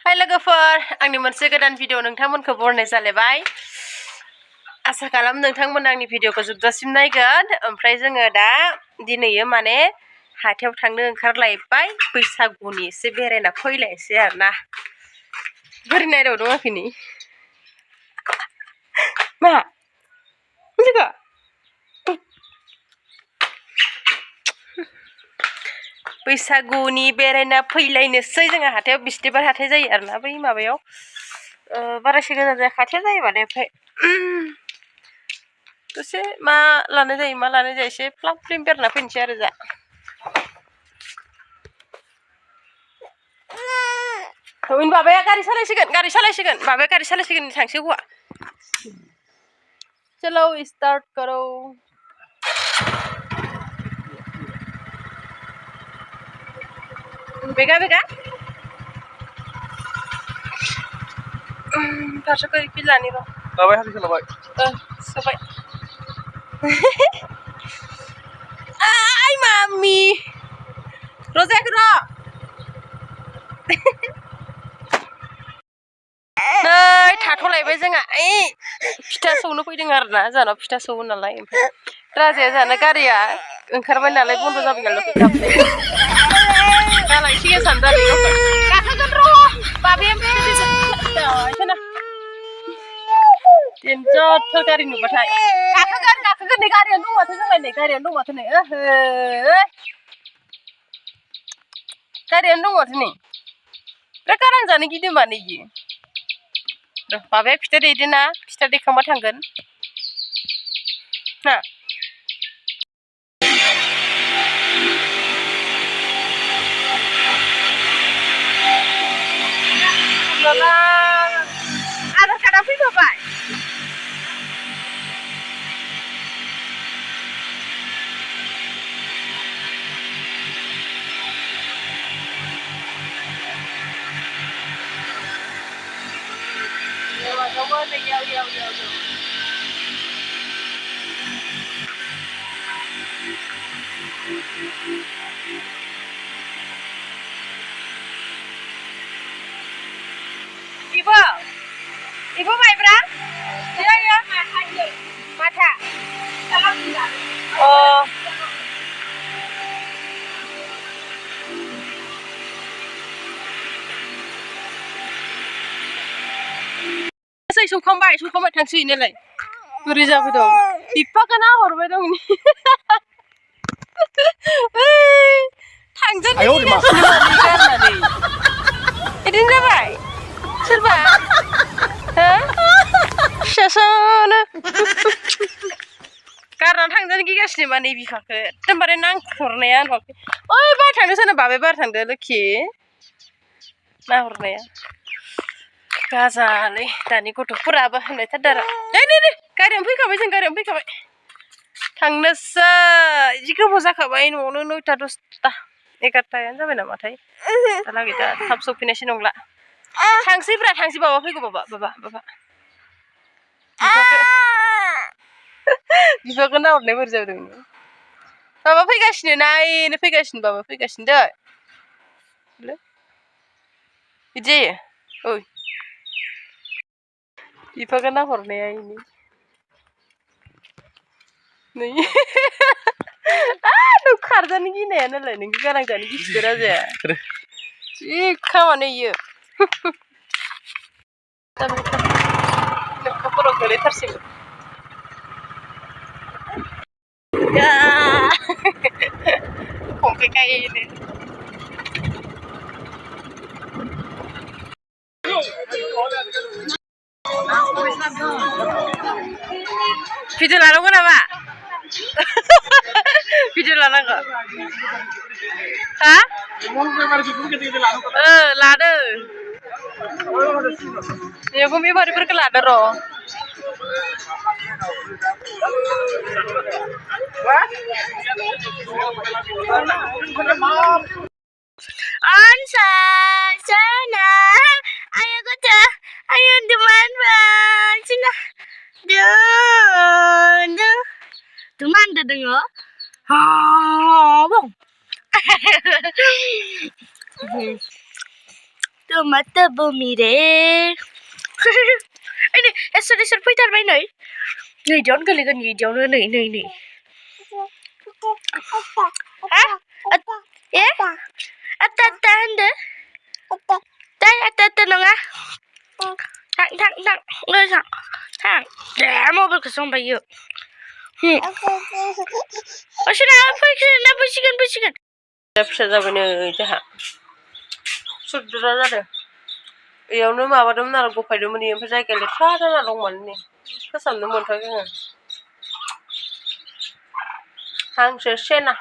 हाय लोगोफोर आंनि मोनसे गोदान भिडिअ नोंथांमोनखौ बरनाय जालायबाय आसा खालाम नोंथांमोन आंनि भिडिअखौ जोबजासिम नायगोन ओमफ्राय जोङो दा दिनैयो माने हाथायाव थांनो ओंखारलायबाय बैसागुनि एसे बेरायना फैलायसै आरोना बोरै नायदावदों आखिनि मा मिथिखा बैसागुनि बेरायना फैलायनोसै जोङो हाथायाव बिस्थिबार हाथाय जायो आरोना बै माबायाव बारासो गोजान जाया खाथियाव जायो माने ओमफ्राय दसे मा लानाय जायो एसे फ्लाम फ्लिम बेरायना फैनोसै आरो जा उन बाबाया गारि सालायसिगोन बाबाया गारि सालायसिगोन थांसै हौवा चलो स्टार्ट करो बेगा फारसे कोई पिलानी रो बाबाय हाथि सोलाबाय सोबाय आय मामी रोजाक र नै थाथ'लायबाय जोंहा फिथा सौनो फैदों आरोना जानाव फिथा सौनो नालाय ओमफ्राय राजाया जानो गारिया ओंखारबाय नालाय बन्द जाबाय नालाय गालांसिगोन सानदालै गाखोगोन र' बाबाया टेनजथ गारि नुबाथाय गाखोगोन नै गारियानो दं माथो जोंलाय नै गारियानो दं माथो नै गारियानो दं माथो नै बिराद गारां जानो गिदों मानो इयो बाबाया फिथा देदोना फिथा देखांबा थांगोन ना Aadhaar कार्डआ फैखाबाय Ibu maibra? Iya ya. Mata. Oh. Saya sukambai tangsih ini lagi. Beri jawab dong. Ipa kena hormat dong ini. Tangjan ini kan karena nih. Ini siapa? Siapa? Hah? Siasana. Karena tangjan gigasnya mana ibu kakek. Tempatnya nangkurnya nih. Oh, batangnya sana babe batangnya lagi. Nangkurnya. Gazali. Tani kutu pura bah. Nih tadara. Nih. Karian fikabai. Tangnasa. Jika bosa kabai nu terus tah. Ekatayan sampai nama thai. Talang kita tapsuk finishing nongla. Tangsi bawa fiku baba. Bisa kena orang never jauh dong. Baba figasnya naik, baba figasnya dah. Boleh? Ije ya? Oh. Bisa kena orang ini. Nih. Aduh kerjaan gini ya nih, nih sekarang jadi gitu aja. Ih, kawan ini. Tapi kapur gede tersim. Ya, komplek kayak ini. Video lalu kenapa? Video lalu enggak? Hah? Lada. Ya, gue baru berkelada roh. Ansa, sana, ayo kita, ayo teman cina, teman dengar, bong, teman mata bumi re. Ini esor fैथारबाय नै नैदियावनो गोलैगोन नैदियावनो नै ha atta होनदो atta नङा थां दे मबाइलखौ संबायो फैसिगोन फिसा जाबाय नै जोंहा सुद्रा जादों बेयावनो माबादोंमोन आरो गफायदोंमोन ओमफ्राय जायगाया लेथ्रा जाना दंमोन नै फोसाबनो मोनथाराखै आङो हांसो सेना